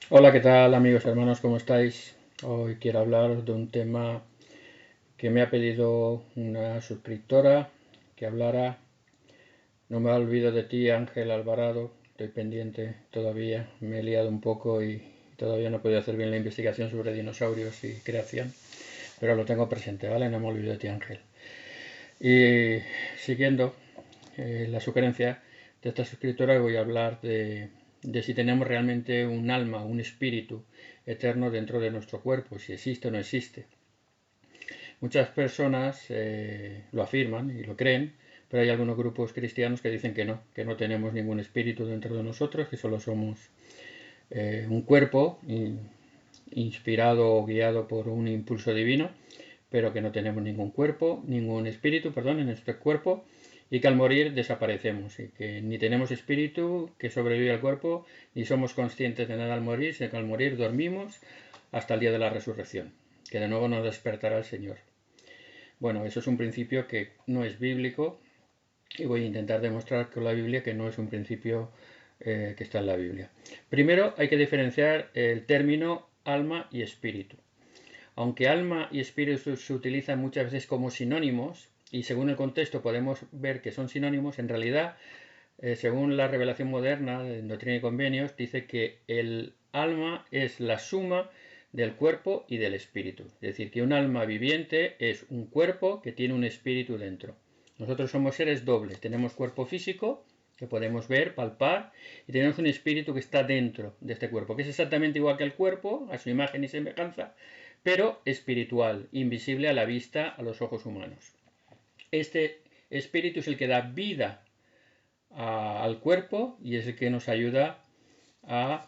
Hola, ¿qué tal amigos, hermanos? ¿Cómo estáis? Hoy quiero hablar de un tema que me ha pedido una suscriptora que hablara. No me olvido de ti, Ángel Alvarado. Estoy pendiente todavía. Me he liado un poco y todavía no he podido hacer bien la investigación sobre dinosaurios y creación, pero lo tengo presente, ¿vale? No me olvido de ti, Ángel. Y siguiendo la sugerencia de esta suscriptora, voy a hablar de si tenemos realmente un alma, un espíritu eterno dentro de nuestro cuerpo, si existe o no existe. Muchas personas lo afirman y lo creen, pero hay algunos grupos cristianos que no tenemos ningún espíritu dentro de nosotros, que solo somos un cuerpo inspirado o guiado por un impulso divino, pero que no tenemos ningún cuerpo, ningún espíritu, perdón, en nuestro cuerpo, y que al morir desaparecemos, y que ni tenemos espíritu que sobrevive al cuerpo, ni somos conscientes de nada al morir, sino que al morir dormimos hasta el día de la resurrección, que de nuevo nos despertará el Señor. Bueno, eso es un principio que no es bíblico, y voy a intentar demostrar con la Biblia que no es un principio que está en la Biblia. Primero hay que diferenciar el término alma y espíritu. Aunque alma y espíritu se utilizan muchas veces como sinónimos, y según el contexto podemos ver que son sinónimos, en realidad, según la revelación moderna de Doctrina y Convenios, dice que el alma es la suma del cuerpo y del espíritu. Es decir, que un alma viviente es un cuerpo que tiene un espíritu dentro. Nosotros somos seres dobles, tenemos cuerpo físico, que podemos ver, palpar, y tenemos un espíritu que está dentro de este cuerpo, que es exactamente igual que el cuerpo, a su imagen y semejanza, pero espiritual, invisible a la vista, a los ojos humanos. Este espíritu es el que da vida al cuerpo y es el que nos ayuda a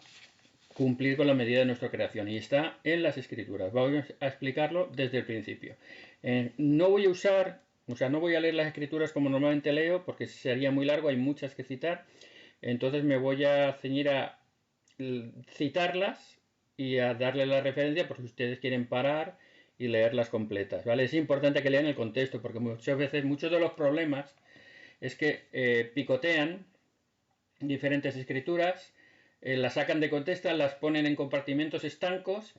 cumplir con la medida de nuestra creación. Y está en las escrituras. Vamos a explicarlo desde el principio. No voy a usar, o sea, no voy a leer las escrituras como normalmente leo porque sería muy largo, hay muchas que citar. Entonces me voy a ceñir a citarlas y a darle la referencia por si ustedes quieren parar y leerlas completas, ¿vale? Es importante que lean el contexto porque muchas veces muchos de los problemas es que picotean diferentes escrituras, las sacan de contexto, las ponen en compartimentos estancos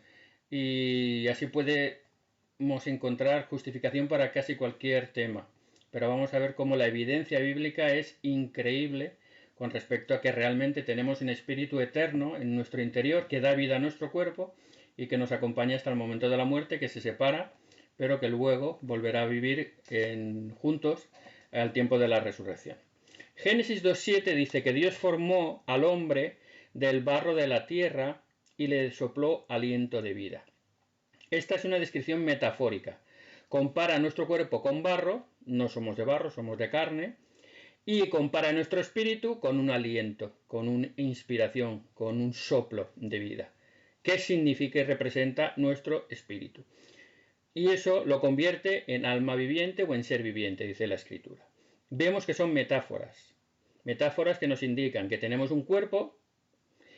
y así podemos encontrar justificación para casi cualquier tema. Pero vamos a ver cómo la evidencia bíblica es increíble con respecto a que realmente tenemos un espíritu eterno en nuestro interior que da vida a nuestro cuerpo y que nos acompaña hasta el momento de la muerte, que se separa, pero que luego volverá a vivir juntos al tiempo de la resurrección. Génesis 2.7 dice que Dios formó al hombre del barro de la tierra y le sopló aliento de vida. Esta es una descripción metafórica. Compara nuestro cuerpo con barro, no somos de barro, somos de carne, y compara nuestro espíritu con un aliento, con una inspiración, con un soplo de vida. ¿Qué significa y representa nuestro espíritu? Y eso lo convierte en alma viviente o en ser viviente, dice la escritura. Vemos que son metáforas, metáforas que nos indican que tenemos un cuerpo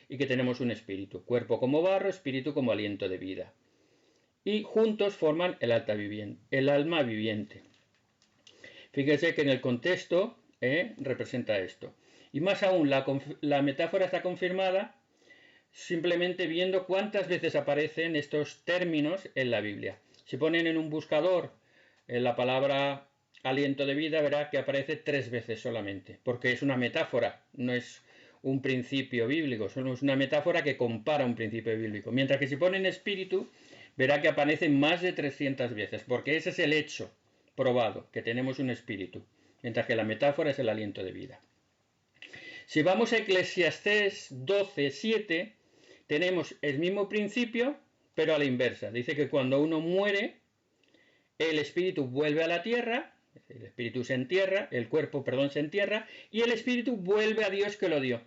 y que tenemos un espíritu. Cuerpo como barro, espíritu como aliento de vida. Y juntos forman el alma viviente. Fíjese que en el contexto representa esto. Y más aún, la metáfora está confirmada simplemente viendo cuántas veces aparecen estos términos en la Biblia. Si ponen en un buscador la palabra aliento de vida, verá que aparece 3 veces solamente, porque es una metáfora, no es un principio bíblico, solo es una metáfora que compara un principio bíblico. Mientras que si ponen espíritu, verá que aparece más de 300 veces, porque ese es el hecho probado, que tenemos un espíritu, mientras que la metáfora es el aliento de vida. Si vamos a Eclesiastés 12:7, tenemos el mismo principio, pero a la inversa. Dice que cuando uno muere, el espíritu vuelve a la tierra, el espíritu se entierra, el cuerpo, perdón, se entierra, y el espíritu vuelve a Dios que lo dio.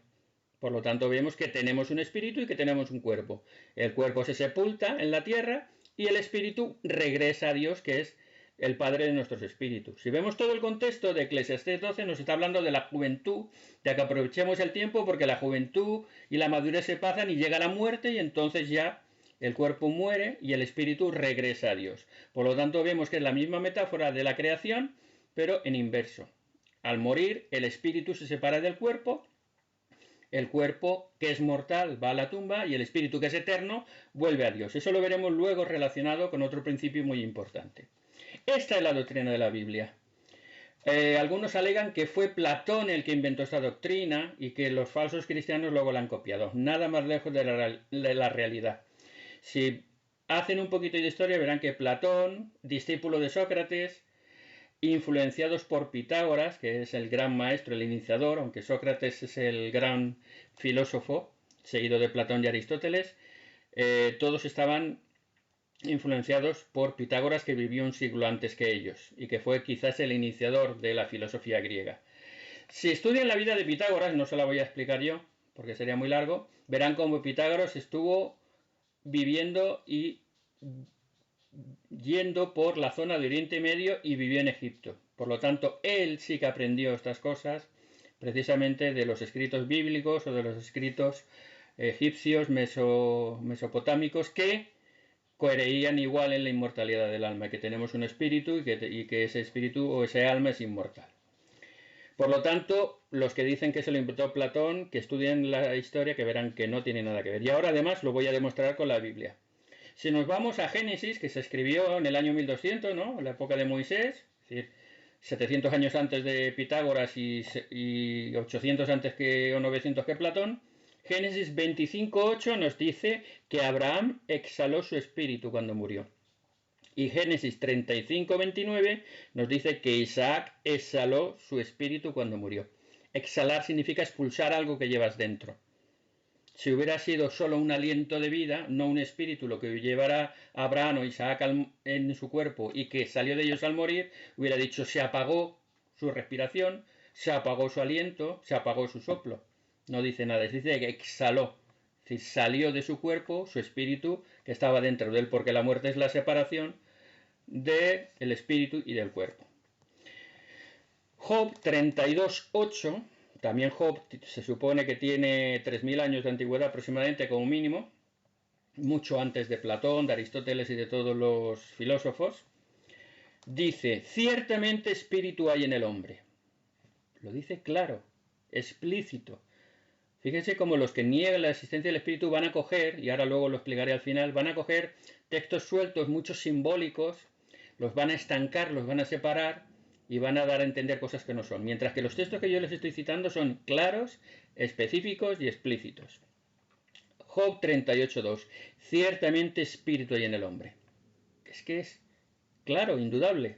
Por lo tanto, vemos que tenemos un espíritu y que tenemos un cuerpo. El cuerpo se sepulta en la tierra y el espíritu regresa a Dios, que es el Padre de nuestros espíritus. Si vemos todo el contexto de Eclesiastés 12, nos está hablando de la juventud, de que aprovechemos el tiempo porque la juventud y la madurez se pasan y llega la muerte y entonces ya el cuerpo muere y el espíritu regresa a Dios. Por lo tanto, vemos que es la misma metáfora de la creación, pero en inverso. Al morir, el espíritu se separa del cuerpo, El cuerpo, que es mortal, va a la tumba y el espíritu, que es eterno, vuelve a Dios. Eso lo veremos luego relacionado con otro principio muy importante. Esta es la doctrina de la Biblia. Algunos alegan que fue Platón el que inventó esta doctrina y que los falsos cristianos luego la han copiado. Nada más lejos de la realidad. Si hacen un poquito de historia verán que Platón, discípulo de Sócrates, influenciados por Pitágoras, que es el gran maestro, el iniciador, aunque Sócrates es el gran filósofo, seguido de Platón y Aristóteles, todos estaban influenciados por Pitágoras, que vivió un siglo antes que ellos y que fue quizás el iniciador de la filosofía griega. Si estudian la vida de Pitágoras, no se la voy a explicar yo porque sería muy largo, verán cómo Pitágoras estuvo viviendo y yendo por la zona de Oriente Medio y vivió en Egipto. Por lo tanto, él sí que aprendió estas cosas precisamente de los escritos bíblicos o de los escritos egipcios, mesopotámicos, que creían igual en la inmortalidad del alma, que tenemos un espíritu y que ese espíritu o ese alma es inmortal. Por lo tanto, los que dicen que se lo inventó Platón, que estudien la historia, que verán que no tiene nada que ver. Y ahora además lo voy a demostrar con la Biblia. Si nos vamos a Génesis, que se escribió en el año 1200, ¿no?, en la época de Moisés, es decir, 700 años antes de Pitágoras y 800 antes que o 900 que Platón, Génesis 25:8 nos dice que Abraham exhaló su espíritu cuando murió. Y Génesis 35:29 nos dice que Isaac exhaló su espíritu cuando murió. Exhalar significa expulsar algo que llevas dentro. Si hubiera sido solo un aliento de vida, no un espíritu, lo que llevara a Abraham o Isaac en su cuerpo y que salió de ellos al morir, hubiera dicho se apagó su respiración, se apagó su aliento, se apagó su soplo. No dice nada, dice que exhaló, es decir, salió de su cuerpo su espíritu que estaba dentro de él, porque la muerte es la separación del espíritu y del cuerpo. Job 32:8, también Job se supone que tiene 3000 años de antigüedad aproximadamente como mínimo, mucho antes de Platón, de Aristóteles y de todos los filósofos, dice, ciertamente espíritu hay en el hombre. Lo dice claro, explícito. Fíjense cómo los que niegan la existencia del espíritu van a coger, y ahora luego lo explicaré al final, van a coger textos sueltos, muchos simbólicos, los van a estancar, los van a separar y van a dar a entender cosas que no son. Mientras que los textos que yo les estoy citando son claros, específicos y explícitos. Job 38:2. Ciertamente espíritu hay en el hombre. Es que es claro, indudable.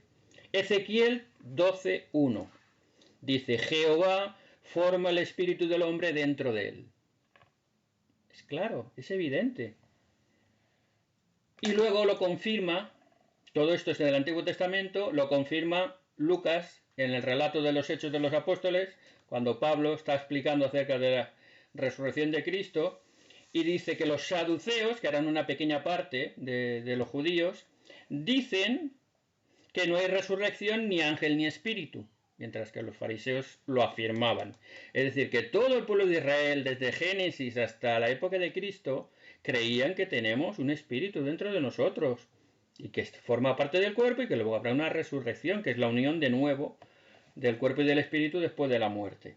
Ezequiel 12:1. Dice, Jehová forma el espíritu del hombre dentro de él. Es claro, es evidente. Y luego lo confirma, todo esto es en el Antiguo Testamento, lo confirma Lucas en el relato de los Hechos de los Apóstoles, cuando Pablo está explicando acerca de la resurrección de Cristo, y dice que los saduceos, que eran una pequeña parte de los judíos, dicen que no hay resurrección ni ángel ni espíritu, mientras que los fariseos lo afirmaban. Es decir, que todo el pueblo de Israel, desde Génesis hasta la época de Cristo, creían que tenemos un espíritu dentro de nosotros y que forma parte del cuerpo y que luego habrá una resurrección, que es la unión de nuevo del cuerpo y del espíritu después de la muerte.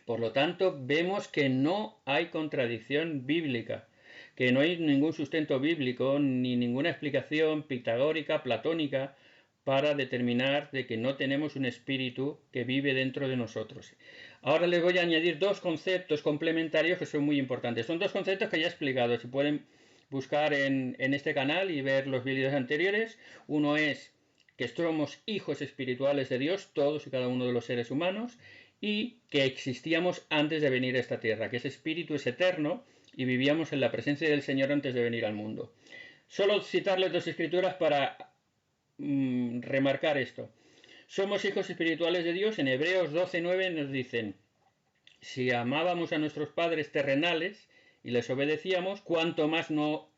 Por lo tanto, vemos que no hay contradicción bíblica, que no hay ningún sustento bíblico ni ninguna explicación pitagórica, platónica, para determinar de que no tenemos un espíritu que vive dentro de nosotros. Ahora les voy a añadir dos conceptos complementarios que son muy importantes. Son dos conceptos que ya he explicado. Se pueden buscar en este canal y ver los vídeos anteriores. Uno es que somos hijos espirituales de Dios, todos y cada uno de los seres humanos, y que existíamos antes de venir a esta tierra, que ese espíritu es eterno y vivíamos en la presencia del Señor antes de venir al mundo. Solo citarles dos escrituras para remarcar esto. Somos hijos espirituales de Dios. En Hebreos 12:9 nos dicen, si amábamos a nuestros padres terrenales y les obedecíamos, cuánto más no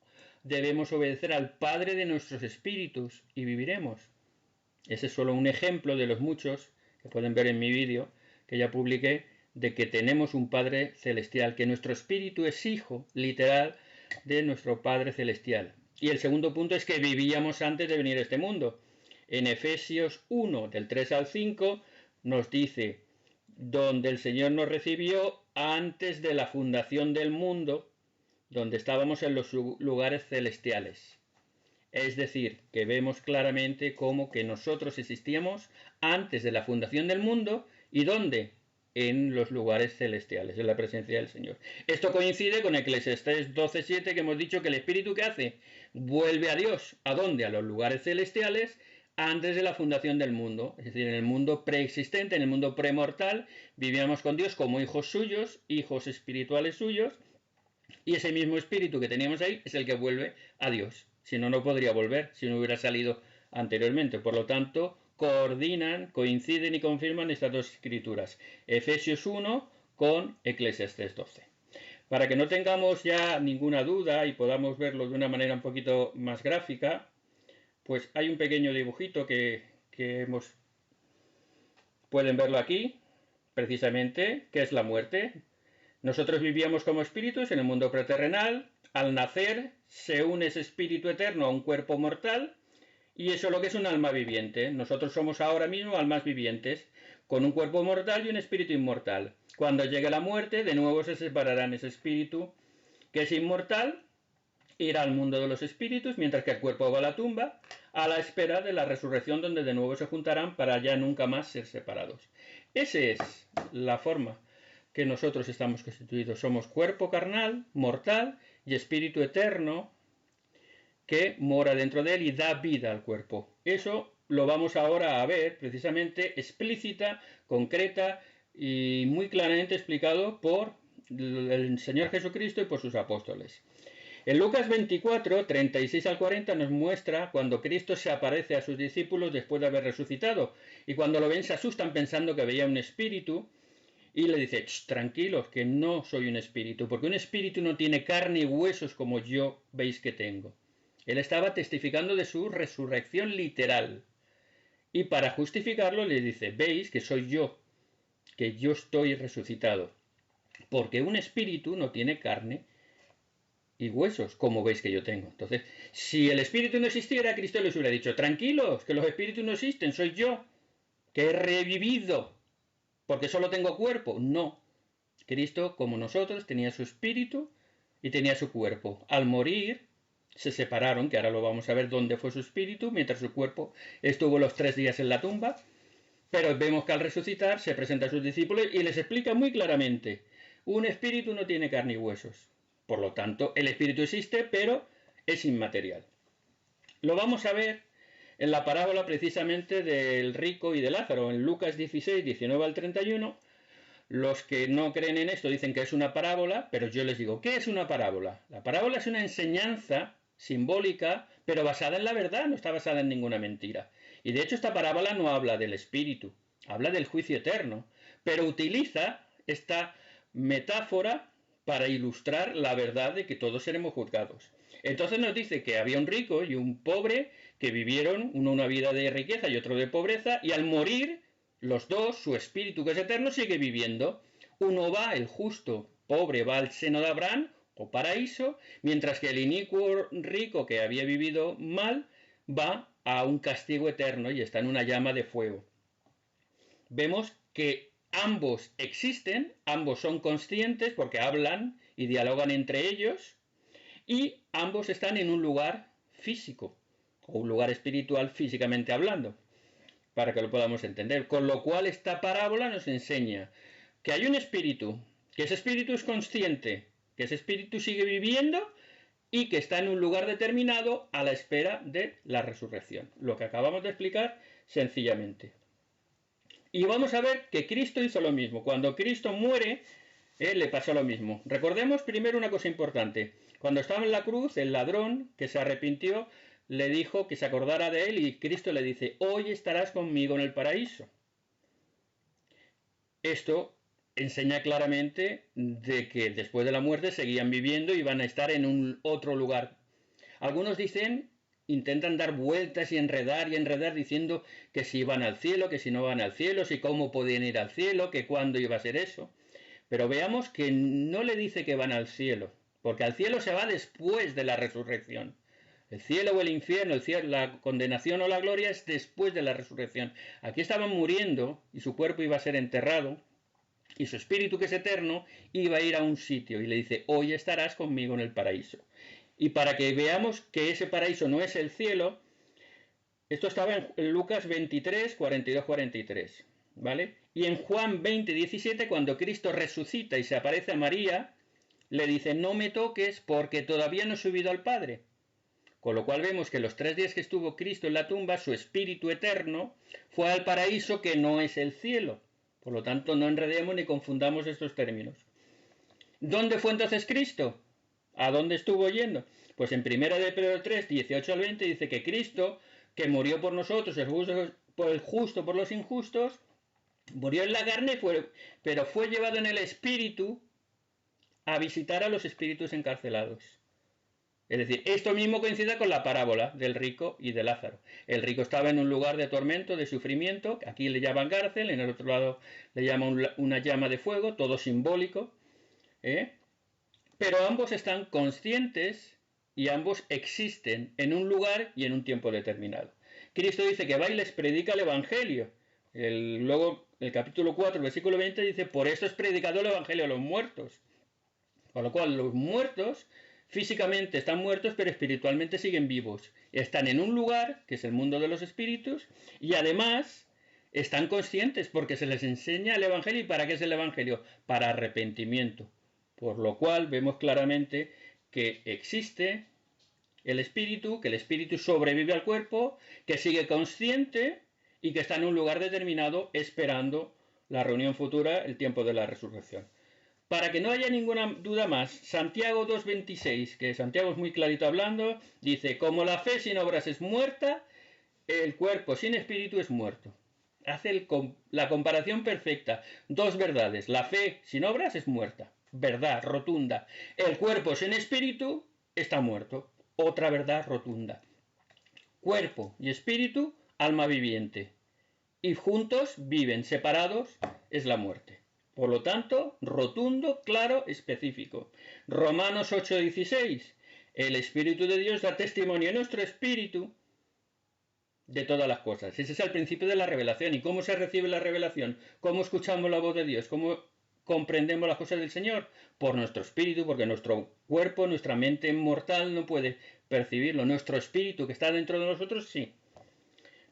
debemos obedecer al Padre de nuestros espíritus y viviremos. Ese es solo un ejemplo de los muchos que pueden ver en mi vídeo que ya publiqué, de que tenemos un Padre celestial, que nuestro espíritu es hijo literal de nuestro Padre celestial. Y el segundo punto es que vivíamos antes de venir a este mundo. En Efesios 1, del 3 al 5, nos dice, donde el Señor nos recibió antes de la fundación del mundo, donde estábamos en los lugares celestiales. Es decir, que vemos claramente cómo que nosotros existíamos antes de la fundación del mundo y ¿dónde? En los lugares celestiales, en la presencia del Señor. Esto coincide con Eclesiastés 12:7, que hemos dicho que el Espíritu que hace vuelve a Dios. ¿A dónde? A los lugares celestiales antes de la fundación del mundo. Es decir, en el mundo preexistente, en el mundo premortal, vivíamos con Dios como hijos suyos, hijos espirituales suyos, y ese mismo espíritu que teníamos ahí es el que vuelve a Dios. Si no, no podría volver, si no hubiera salido anteriormente. Por lo tanto, coordinan, coinciden y confirman estas dos escrituras. Efesios 1 con Eclesiastés 12. Para que no tengamos ya ninguna duda y podamos verlo de una manera un poquito más gráfica, pues hay un pequeño dibujito que pueden verlo aquí, precisamente, que es la muerte. Nosotros vivíamos como espíritus en el mundo preterrenal. Al nacer se une ese espíritu eterno a un cuerpo mortal y eso es lo que es un alma viviente. Nosotros somos ahora mismo almas vivientes con un cuerpo mortal y un espíritu inmortal. Cuando llegue la muerte, de nuevo se separarán ese espíritu que es inmortal, irá al mundo de los espíritus, mientras que el cuerpo va a la tumba, a la espera de la resurrección, donde de nuevo se juntarán para ya nunca más ser separados. Esa es la forma que nosotros estamos constituidos. Somos cuerpo carnal, mortal, y espíritu eterno que mora dentro de él y da vida al cuerpo. Eso lo vamos ahora a ver precisamente explícita, concreta y muy claramente explicado por el Señor Jesucristo y por sus apóstoles. En Lucas 24, 36 al 40 nos muestra cuando Cristo se aparece a sus discípulos después de haber resucitado, y cuando lo ven se asustan pensando que veía un espíritu, y le dice, tranquilos, que no soy un espíritu, porque un espíritu no tiene carne y huesos como yo veis que tengo. Él estaba testificando de su resurrección literal, y para justificarlo le dice, veis que soy yo, que yo estoy resucitado, porque un espíritu no tiene carne y huesos, como veis que yo tengo. Entonces, si el espíritu no existiera, Cristo les hubiera dicho, tranquilos, que los espíritus no existen, soy yo, que he revivido, porque solo tengo cuerpo. No. Cristo, como nosotros, tenía su espíritu y tenía su cuerpo. Al morir, se separaron, que ahora lo vamos a ver dónde fue su espíritu, mientras su cuerpo estuvo los 3 días en la tumba. Pero vemos que al resucitar se presenta a sus discípulos y les explica muy claramente, un espíritu no tiene carne y huesos. Por lo tanto, el espíritu existe, pero es inmaterial. Lo vamos a ver en la parábola precisamente del rico y de Lázaro, en Lucas 16, 19 al 31. Los que no creen en esto dicen que es una parábola, pero yo les digo, ¿qué es una parábola? La parábola es una enseñanza simbólica, pero basada en la verdad, no está basada en ninguna mentira. Y de hecho esta parábola no habla del espíritu, habla del juicio eterno, pero utiliza esta metáfora para ilustrar la verdad de que todos seremos juzgados. Entonces nos dice que había un rico y un pobre que vivieron uno una vida de riqueza y otro de pobreza, y al morir los dos, su espíritu que es eterno sigue viviendo. Uno va, el justo pobre va al seno de Abraham o paraíso, mientras que el inicuo rico que había vivido mal va a un castigo eterno y está en una llama de fuego. Vemos que ambos existen, ambos son conscientes porque hablan y dialogan entre ellos, y ambos están en un lugar físico o un lugar espiritual físicamente hablando, para que lo podamos entender. Con lo cual esta parábola nos enseña que hay un espíritu, que ese espíritu es consciente, que ese espíritu sigue viviendo y que está en un lugar determinado a la espera de la resurrección. Lo que acabamos de explicar sencillamente. Y vamos a ver que Cristo hizo lo mismo. Cuando Cristo muere, le pasó lo mismo. Recordemos primero una cosa importante. Cuando estaba en la cruz, el ladrón que se arrepintió le dijo que se acordara de él y Cristo le dice, hoy estarás conmigo en el paraíso. Esto enseña claramente de que después de la muerte seguían viviendo y van a estar en un otro lugar. Algunos dicen, intentan dar vueltas y enredar diciendo que si van al cielo, que si no van al cielo, si cómo podían ir al cielo, que cuándo iba a ser eso. Pero veamos que no le dice que van al cielo, porque al cielo se va después de la resurrección. El cielo o el infierno, la condenación o la gloria es después de la resurrección. Aquí estaban muriendo y su cuerpo iba a ser enterrado. y su espíritu, que es eterno, iba a ir a un sitio y le dice, hoy estarás conmigo en el paraíso. Y para que veamos que ese paraíso no es el cielo, esto estaba en Lucas 23, 42, 43, ¿vale? Y en Juan 20, 17, cuando Cristo resucita y se aparece a María, le dice, no me toques porque todavía no he subido al Padre. Con lo cual vemos que los 3 días que estuvo Cristo en la tumba, su espíritu eterno fue al paraíso, que no es el cielo. Por lo tanto, no enredemos ni confundamos estos términos. ¿Dónde fue entonces Cristo? ¿A dónde estuvo yendo? Pues en 1 de Pedro 3, 18 al 20 dice que Cristo, que murió por nosotros, el justo por los injustos, murió en la carne, pero fue llevado en el espíritu a visitar a los espíritus encarcelados. Es decir, esto mismo coincide con la parábola del rico y de Lázaro. El rico estaba en un lugar de tormento, de sufrimiento, aquí le llaman cárcel, en el otro lado le llaman una llama de fuego, todo simbólico, pero ambos están conscientes y ambos existen en un lugar y en un tiempo determinado. Cristo dice que va y les predica el Evangelio. Luego, el capítulo 4, versículo 20 dice, por esto es predicado el Evangelio a los muertos. Con lo cual, los muertos físicamente están muertos, pero espiritualmente siguen vivos. Están en un lugar, que es el mundo de los espíritus, y además están conscientes porque se les enseña el Evangelio. ¿Y para qué es el Evangelio? Para arrepentimiento. Por lo cual vemos claramente que existe el espíritu, que el espíritu sobrevive al cuerpo, que sigue consciente y que está en un lugar determinado esperando la reunión futura, el tiempo de la resurrección. Para que no haya ninguna duda más, Santiago 2.26, que Santiago es muy clarito hablando, dice, como la fe sin obras es muerta, el cuerpo sin espíritu es muerto. Hace la comparación perfecta. Dos verdades. La fe sin obras es muerta. Verdad rotunda. El cuerpo sin espíritu está muerto. Otra verdad rotunda. Cuerpo y espíritu, alma viviente. Y juntos viven, separados es la muerte. Por lo tanto, rotundo, claro, específico. Romanos 8:16. El Espíritu de Dios da testimonio en nuestro espíritu de todas las cosas. Ese es el principio de la revelación. ¿Y cómo se recibe la revelación? ¿Cómo escuchamos la voz de Dios? ¿Cómo comprendemos las cosas del Señor? Por nuestro espíritu, porque nuestro cuerpo, nuestra mente mortal no puede percibirlo. Nuestro espíritu que está dentro de nosotros, sí.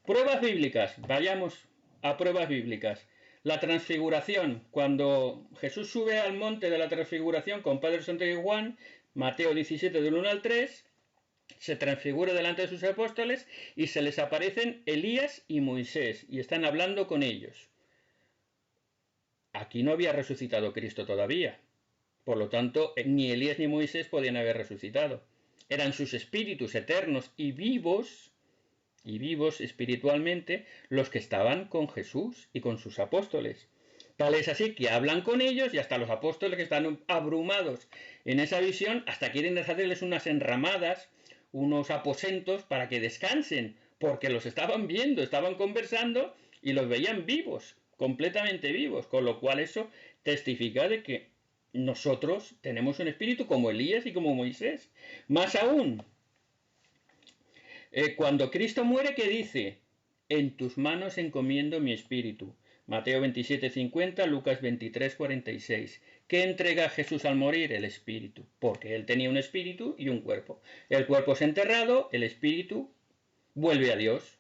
Pruebas bíblicas. Vayamos a pruebas bíblicas. La transfiguración. Cuando Jesús sube al monte de la transfiguración con Pedro, Santiago y Juan, Mateo 17 del 1 al 3, se transfigura delante de sus apóstoles y se les aparecen Elías y Moisés y están hablando con ellos. Aquí no había resucitado Cristo todavía. Por lo tanto, ni Elías ni Moisés podían haber resucitado. Eran sus espíritus eternos y vivos espiritualmente los que estaban con Jesús y con sus apóstoles. Tal es así que hablan con ellos y hasta los apóstoles, que están abrumados en esa visión, hasta quieren hacerles unas enramadas, unos aposentos para que descansen, porque los estaban viendo, estaban conversando y los veían vivos, completamente vivos, con lo cual eso testifica de que nosotros tenemos un espíritu como Elías y como Moisés. Más aún, cuando Cristo muere, ¿qué dice? En tus manos encomiendo mi espíritu. Mateo 27:50, Lucas 23:46. ¿Qué entrega Jesús al morir? El espíritu, porque él tenía un espíritu y un cuerpo. El cuerpo es enterrado, el espíritu vuelve a Dios.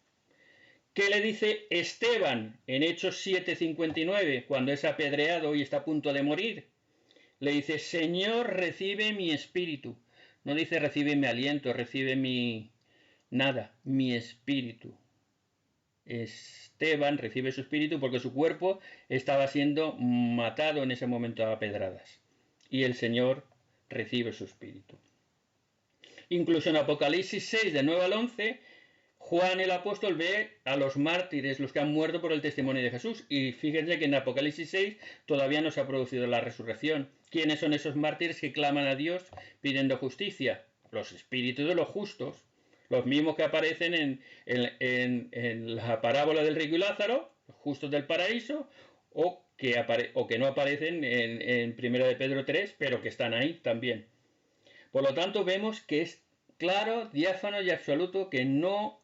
¿Qué le dice Esteban en Hechos 7:59, cuando es apedreado y está a punto de morir? Le dice, Señor, recibe mi espíritu. No dice recibe mi aliento, recibe mi espíritu. Esteban recibe su espíritu porque su cuerpo estaba siendo matado en ese momento a pedradas. Y el Señor recibe su espíritu. Incluso en Apocalipsis 6, de 9 al 11, Juan el apóstol ve a los mártires, los que han muerto por el testimonio de Jesús. Y fíjense que en Apocalipsis 6 todavía no se ha producido la resurrección. ¿Quiénes son esos mártires que claman a Dios pidiendo justicia? Los espíritus de los justos. Los mismos que aparecen en la parábola del rico y Lázaro, justos del paraíso, o que no aparecen en 1 de Pedro 3, pero que están ahí también. Por lo tanto, vemos que es claro, diáfano y absoluto que no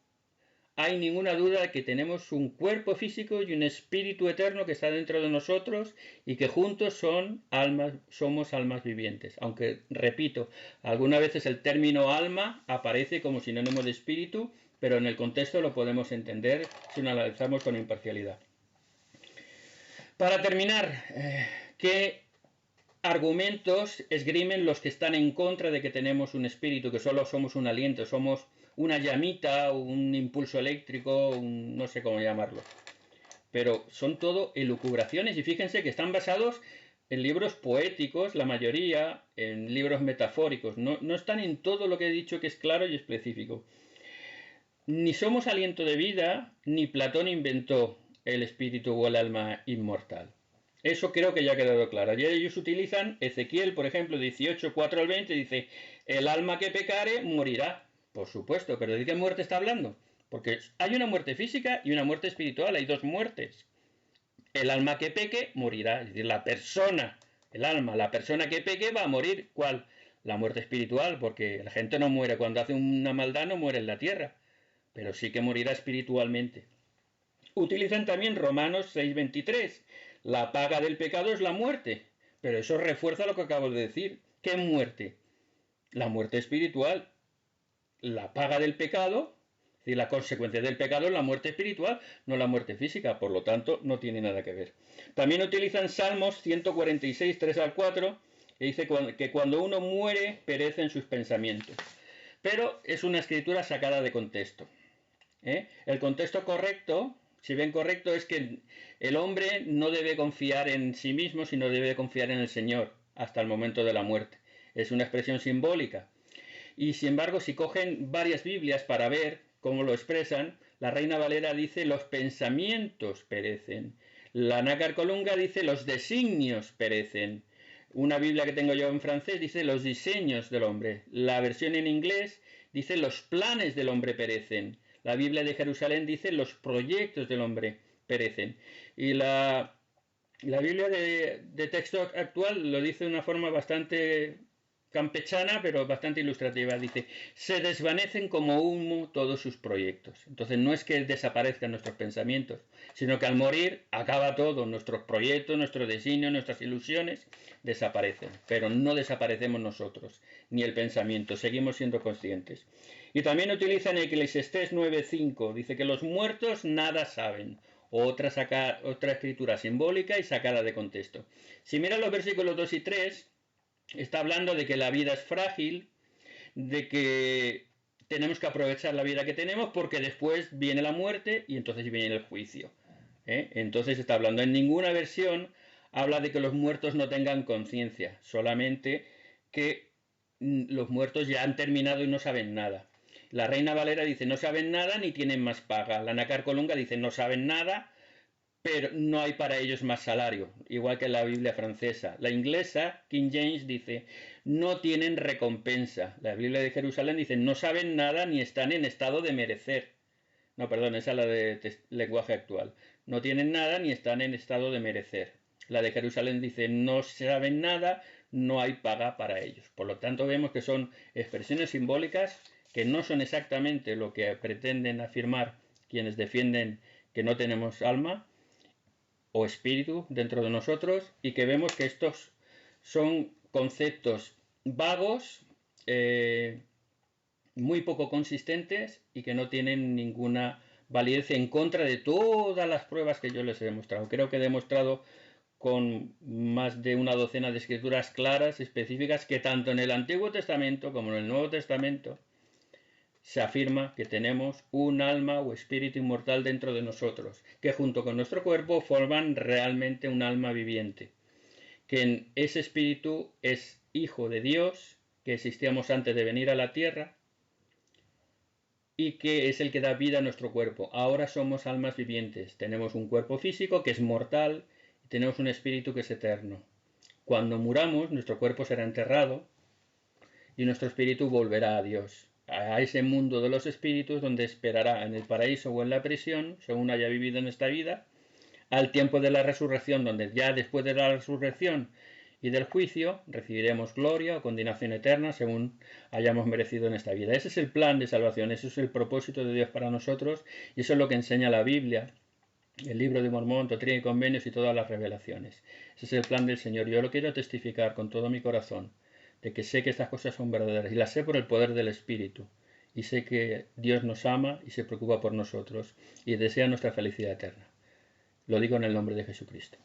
hay ninguna duda de que tenemos un cuerpo físico y un espíritu eterno que está dentro de nosotros y que juntos somos almas vivientes. Aunque, repito, algunas veces el término alma aparece como sinónimo de espíritu, pero en el contexto lo podemos entender si lo analizamos con imparcialidad. Para terminar, ¿qué argumentos esgrimen los que están en contra de que tenemos un espíritu, que solo somos un aliento, somos una llamita, un impulso eléctrico, no sé cómo llamarlo? Pero son todo elucubraciones y fíjense que están basados en libros poéticos, la mayoría, en libros metafóricos, no están en todo lo que he dicho que es claro y específico. Ni somos aliento de vida, ni Platón inventó el espíritu o el alma inmortal. Eso creo que ya ha quedado claro. Y ellos utilizan Ezequiel, por ejemplo, 18, 4 al 20, dice, el alma que pecare morirá. Por supuesto, pero ¿de qué muerte está hablando? Porque hay una muerte física y una muerte espiritual, hay dos muertes. El alma que peque morirá, es decir, la persona, el alma, la persona que peque va a morir. ¿Cuál? La muerte espiritual, porque la gente no muere cuando hace una maldad, no muere en la tierra, pero sí que morirá espiritualmente. Utilizan también Romanos 6:23. La paga del pecado es la muerte. Pero eso refuerza lo que acabo de decir. ¿Qué muerte? La muerte espiritual. La paga del pecado, es decir, la consecuencia del pecado es la muerte espiritual, no la muerte física. Por lo tanto, no tiene nada que ver. También utilizan Salmos 146, 3 al 4, que dice que cuando uno muere, perecen sus pensamientos. Pero es una escritura sacada de contexto. El contexto correcto, si bien correcto, es que el hombre no debe confiar en sí mismo, sino debe confiar en el Señor hasta el momento de la muerte. Es una expresión simbólica. Y sin embargo, si cogen varias Biblias para ver cómo lo expresan, la Reina Valera dice los pensamientos perecen. La Nácar Colunga dice los designios perecen. Una Biblia que tengo yo en francés dice los diseños del hombre. La versión en inglés dice los planes del hombre perecen. La Biblia de Jerusalén dice los proyectos del hombre perecen. Y la Biblia de texto actual lo dice de una forma bastante campechana, pero bastante ilustrativa. Dice, se desvanecen como humo todos sus proyectos. Entonces no es que desaparezcan nuestros pensamientos, sino que al morir acaba todo. Nuestros proyectos, nuestros designios, nuestras ilusiones desaparecen. Pero no desaparecemos nosotros, ni el pensamiento. Seguimos siendo conscientes. Y también utilizan Eclesiastés 9:5. Dice que los muertos nada saben. Otra escritura simbólica y sacada de contexto. Si miran los versículos 2 y 3, está hablando de que la vida es frágil, de que tenemos que aprovechar la vida que tenemos porque después viene la muerte y entonces viene el juicio. Entonces está hablando, en ninguna versión habla de que los muertos no tengan conciencia, solamente que los muertos ya han terminado y no saben nada. La Reina Valera dice no saben nada ni tienen más paga. La Nácar Colunga dice no saben nada, pero no hay para ellos más salario, igual que la Biblia francesa. La inglesa, King James, dice no tienen recompensa. La Biblia de Jerusalén dice no saben nada ni están en estado de merecer. No, perdón, esa es la de lenguaje actual. No tienen nada ni están en estado de merecer. La de Jerusalén dice no saben nada, no hay paga para ellos. Por lo tanto vemos que son expresiones simbólicas que no son exactamente lo que pretenden afirmar quienes defienden que no tenemos alma o espíritu dentro de nosotros, y que vemos que estos son conceptos vagos, muy poco consistentes y que no tienen ninguna validez en contra de todas las pruebas que yo les he demostrado. Creo que he demostrado con más de una docena de escrituras claras, específicas, que tanto en el Antiguo Testamento como en el Nuevo Testamento se afirma que tenemos un alma o espíritu inmortal dentro de nosotros, que junto con nuestro cuerpo forman realmente un alma viviente, que ese espíritu es hijo de Dios, que existíamos antes de venir a la tierra y que es el que da vida a nuestro cuerpo. Ahora somos almas vivientes, tenemos un cuerpo físico que es mortal y tenemos un espíritu que es eterno. Cuando muramos, nuestro cuerpo será enterrado y nuestro espíritu volverá a Dios, a ese mundo de los espíritus donde esperará en el paraíso o en la prisión, según haya vivido en esta vida, al tiempo de la resurrección, donde ya después de la resurrección y del juicio recibiremos gloria o condenación eterna según hayamos merecido en esta vida. Ese es el plan de salvación, ese es el propósito de Dios para nosotros y eso es lo que enseña la Biblia, el libro de Mormón, Doctrina y Convenios y todas las revelaciones. Ese es el plan del Señor. Yo lo quiero testificar con todo mi corazón, de que sé que estas cosas son verdaderas y las sé por el poder del Espíritu. Y sé que Dios nos ama y se preocupa por nosotros y desea nuestra felicidad eterna. Lo digo en el nombre de Jesucristo.